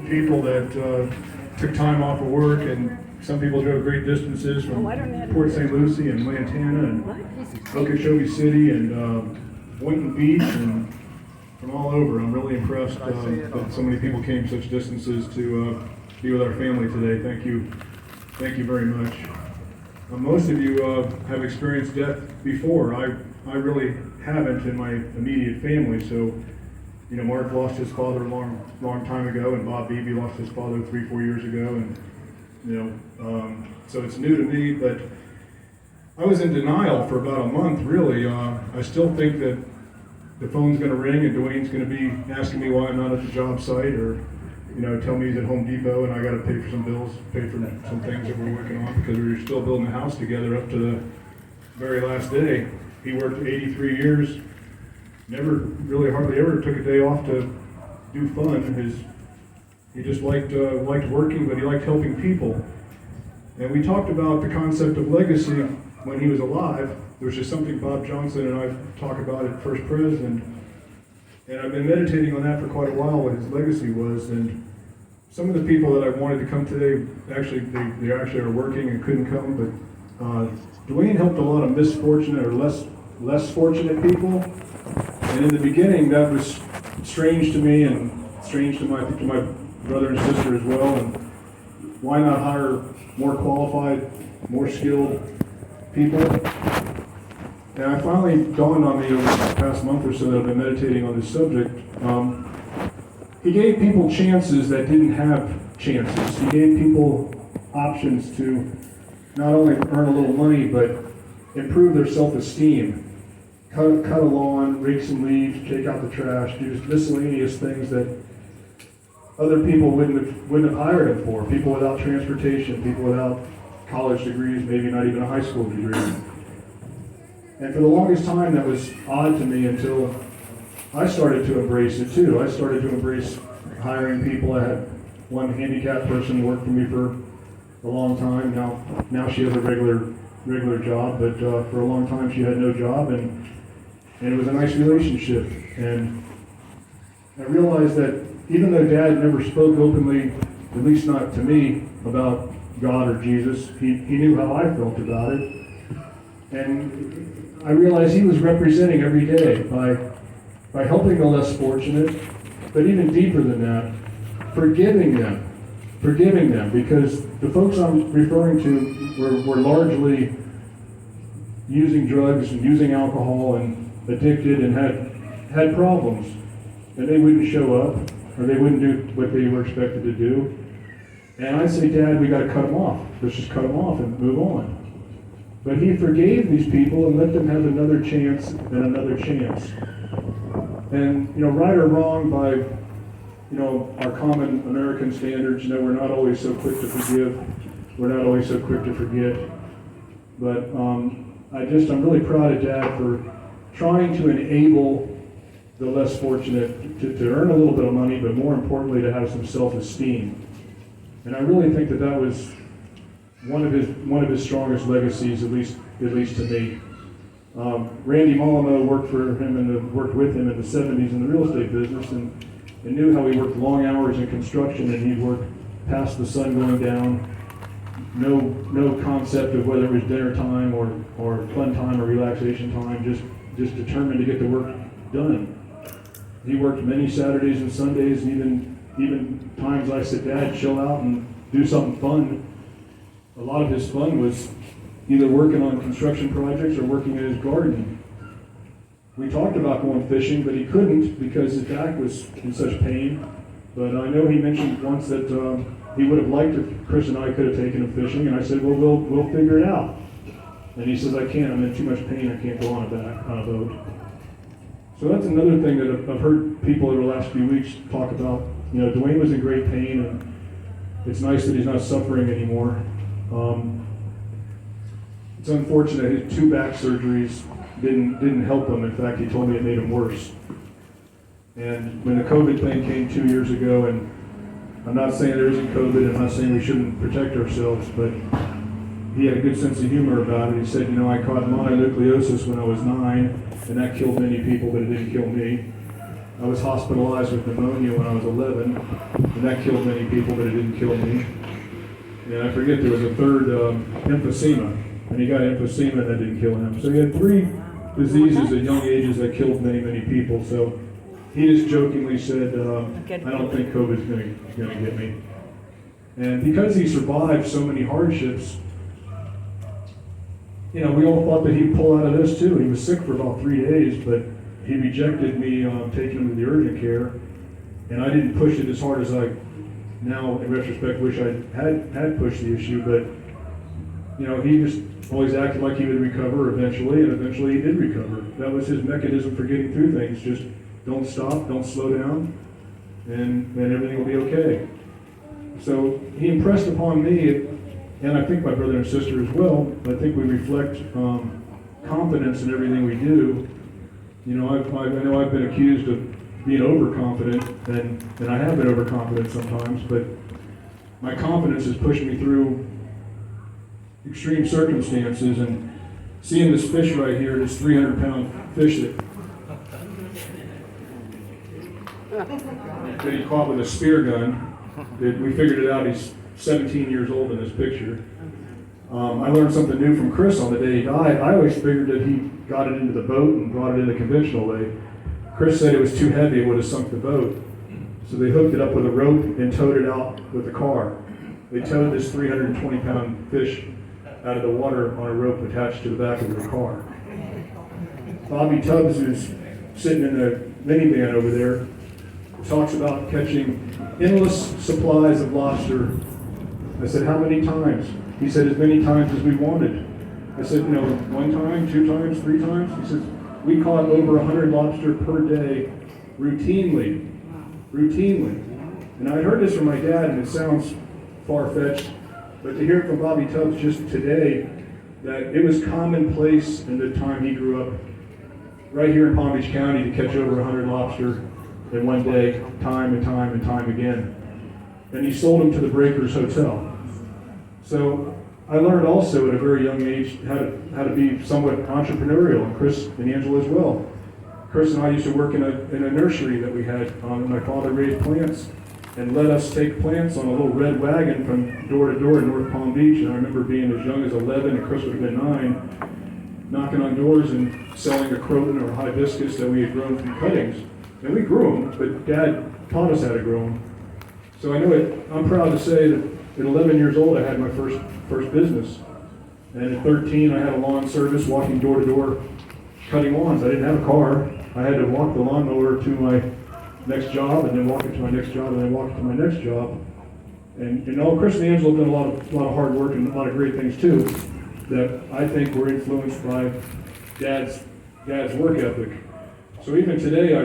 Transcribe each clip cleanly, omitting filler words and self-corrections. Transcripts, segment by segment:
people that took time off of work, and some people drove great distances from Port St. Lucie and Lantana and Okeechobee City and Boynton Beach and from all over. I'm really impressed that so many people came such distances to be with our family today. Thank you very much. Most of you have experienced death before. I really haven't in my immediate family. So, you know, Mark lost his father a long time ago, and Bob Beebe lost his father 3-4 years ago, and so it's new to me. But I was in denial for about a month, really. I still think that the phone's going to ring and Duane's going to be asking me why I'm not at the job site, or tell me he's at Home Depot and I got to pay for some bills, pay for some things that we're working on, because we were still building a house together up to the very last day. He worked 83 years, hardly ever took a day off to do fun. He just liked working, but he liked helping people. And we talked about the concept of legacy when he was alive. There was just something Bob Johnson and I talk about at First Pres, and I've been meditating on that for quite a while, what his legacy was. And some of the people that I wanted to come today, they actually are working and couldn't come, but Duane helped a lot of misfortunate or less fortunate people. And in the beginning, that was strange to me and strange to my brother and sister as well. And why not hire more qualified, more skilled people? And I finally dawned on me over the past month or so that I've been meditating on this subject. He gave people chances that didn't have chances. He gave people options to not only earn a little money, but improve their self-esteem. Cut a lawn, rake some leaves, take out the trash, do miscellaneous things that other people wouldn't have hired him for. People without transportation, people without college degrees, maybe not even a high school degree. And for the longest time, that was odd to me until I started to embrace it too. I started to embrace hiring people. I had one handicapped person work for me for a long time. Now she has a regular job, but for a long time she had no job, and it was a nice relationship. And I realized that even though Dad never spoke openly, at least not to me, about God or Jesus, he knew how I felt about it. And I realized he was representing every day by helping the less fortunate, but even deeper than that, forgiving them, because the folks I'm referring to were largely using drugs and using alcohol and addicted and had problems, and they wouldn't show up, or they wouldn't do what they were expected to do. And I'd say, Dad, we got to cut them off. Let's just cut them off and move on. But he forgave these people and let them have another chance and another chance. And right or wrong by our common American standards, we're not always so quick to forgive. We're not always so quick to forget. But I'm really proud of Dad for trying to enable the less fortunate to earn a little bit of money, but more importantly, to have some self-esteem. And I really think that was one of his strongest legacies, at least to me. Randy Molyneux worked with him in the 70s in the real estate business, and knew how he worked long hours in construction, and he'd work past the sun going down. No concept of whether it was dinner time or fun time or relaxation time, just determined to get the work done. He worked many Saturdays and Sundays, even times I said, Dad, chill out and do something fun. A lot of his fun was either working on construction projects or working in his garden. We talked about going fishing, but he couldn't because his back was in such pain. But I know he mentioned once that he would have liked if Chris and I could have taken him fishing, and I said, well, we'll figure it out. And he says, I can't, I'm in too much pain, I can't go on a boat. So that's another thing that I've heard people over the last few weeks talk about. Duane was in great pain, and it's nice that he's not suffering anymore. It's unfortunate his 2 back surgeries didn't help him. In fact, he told me it made him worse. And when the COVID thing came 2 years ago, and I'm not saying there isn't COVID, I'm not saying we shouldn't protect ourselves, but he had a good sense of humor about it. He said, I caught mononucleosis when I was 9, and that killed many people, but it didn't kill me. I was hospitalized with pneumonia when I was 11, and that killed many people, but it didn't kill me. And I forget, there was a third, emphysema, and he got emphysema and that didn't kill him. So he had 3 diseases at young ages that killed many, many people. So he just jokingly said, I don't think COVID's going to get me. And because he survived so many hardships, we all thought that he'd pull out of this too. He was sick for about 3 days, but he rejected me taking him to the urgent care, and I didn't push it as hard as I now, in retrospect, wish I had pushed the issue. But he just always acted like he would recover eventually, and eventually he did recover. That was his mechanism for getting through things. Just don't stop, don't slow down, and everything will be okay. So he impressed upon me, and I think my brother and sister as well, I think we reflect confidence in everything we do. I know I've been accused of being overconfident, and I have been overconfident sometimes, but my confidence has pushed me through extreme circumstances. And seeing this fish right here, this 300-pound fish that he caught with a spear gun, we figured it out, he's 17 years old in this picture. I learned something new from Chris on the day he died. I always figured that he got it into the boat and brought it in the conventional way. Chris said it was too heavy, it would have sunk the boat. So they hooked it up with a rope and towed it out with the car. They towed this 320-pound fish out of the water on a rope attached to the back of their car. Bobby Tubbs, who's sitting in the minivan over there, talks about catching endless supplies of lobster. I said, how many times? He said, as many times as we wanted. I said, 1 time, 2 times, 3 times? He says, we caught over 100 lobster per day routinely. And I heard this from my dad, and it sounds far-fetched, but to hear it from Bobby Tubbs just today, that it was commonplace in the time he grew up right here in Palm Beach County to catch over 100 lobster in one day, time and time and time again. And he sold them to the Breakers Hotel. So I learned also at a very young age how to be somewhat entrepreneurial, and Chris and Angela as well. Chris and I used to work in a nursery that we had. My father raised plants and let us take plants on a little red wagon from door to door in North Palm Beach. And I remember being as young as 11, and Chris would have been 9, knocking on doors and selling a croton or hibiscus that we had grown from cuttings. And we grew them, but Dad taught us how to grow them. So I know I'm proud to say that at 11 years old, I had my first business. And at 13, I had a lawn service, walking door to door, cutting lawns. I didn't have a car. I had to walk the lawnmower to my next job, and then walk it to my next job, and then walk it to my next job. And Chris and Angela have done a lot of hard work and a lot of great things too, that I think were influenced by Dad's work ethic. So even today,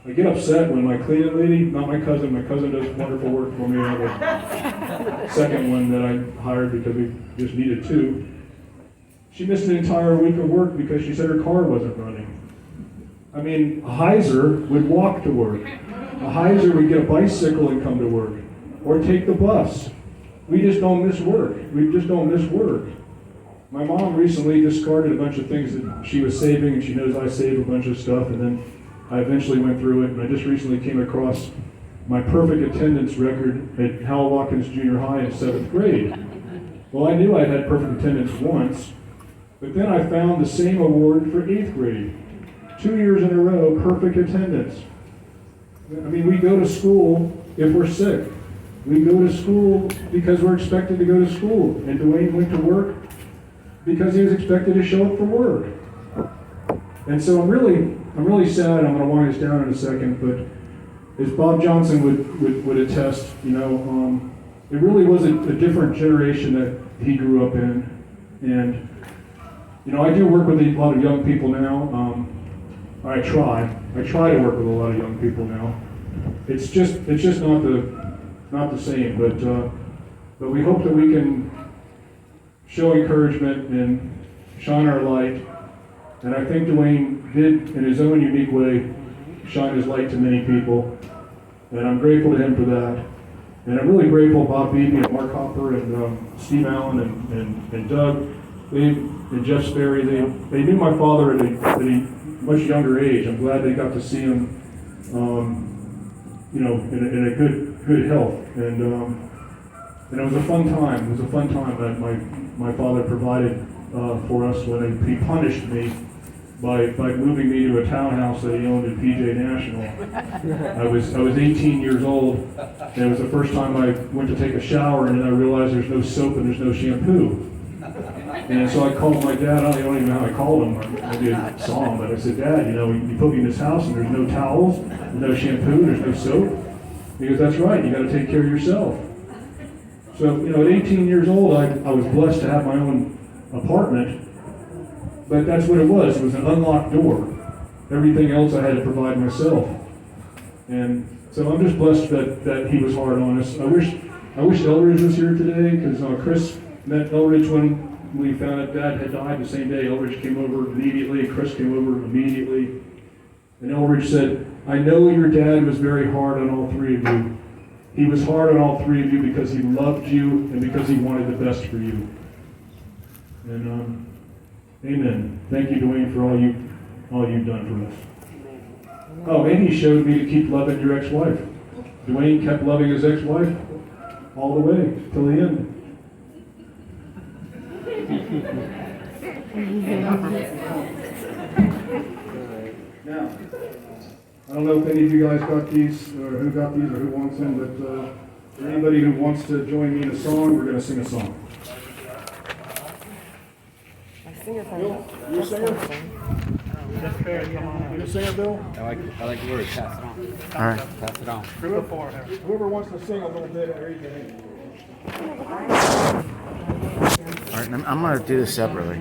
I get upset when my cleaning lady, not my cousin does wonderful work for me. I have a second one that I hired because we just needed 2. She missed an entire week of work because she said her car wasn't running. I mean, a Heiser would walk to work. A Heiser would get a bicycle and come to work, or take the bus. We just don't miss work. We just don't miss work. My mom recently discarded a bunch of things that she was saving, and she knows I save a bunch of stuff, and then I eventually went through it, and I just recently came across my perfect attendance record at Howell Watkins Junior High in 7th grade. Well, I knew I had perfect attendance once, but then I found the same award for 8th grade. 2 years in a row, perfect attendance. I mean, we go to school if we're sick. We go to school because we're expected to go to school. And Duane went to work because he was expected to show up for work. And so I'm really sad. I'm going to wind this down in a second, but as Bob Johnson would attest, it really was a different generation that he grew up in. And I do work with a lot of young people now. I try to work with a lot of young people now. It's just not the same. But we hope that we can show encouragement and shine our light. And I think Duane did, in his own unique way, shine his light to many people. And I'm grateful to him for that. And I'm really grateful to Bob Beebe and Mark Hopper and Steve Allen and Doug and Jeff Sperry. They knew my father at a much younger age. I'm glad they got to see him you know, in a good health. And it was a fun time. It was a fun time that my father provided for us when he punished me by moving me to a townhouse that he owned in PJ National. I was 18 years old, and it was the first time I went to take a shower, and then I realized there's no soap and there's no shampoo. And so I called my dad. I don't even know how I called him. Maybe I saw him, but I said, "Dad, you know, you put me in this house and there's no towels, there's no shampoo, there's no soap." He goes, "That's right. You got to take care of yourself." So, you know, at 18 years old, I was blessed to have my own apartment. But that's what it was. It was an unlocked door. Everything else I had to provide myself. And so I'm just blessed that he was hard on us. I wish Elridge was here today, because Chris met Elridge when we found out Dad had died the same day. Elridge came over immediately. Chris came over immediately. And Elridge said, "I know your dad was very hard on all three of you. He was hard on all three of you because he loved you and because he wanted the best for you." And amen. Thank you, Duane, for all you've done for us. Oh, and he showed me to keep loving your ex-wife. Duane kept loving his ex-wife all the way till the end. Now, I don't know if any of you guys got these, or who got these, or who wants them, but for anybody who wants to join me in a song, we're going to sing a song. Bill, you a singer? You a singer, Bill? I like the word. Pass it on. All right. Pass it on. Whoever wants to sing a little bit, raise your hand. All right, I'm going to do this separately.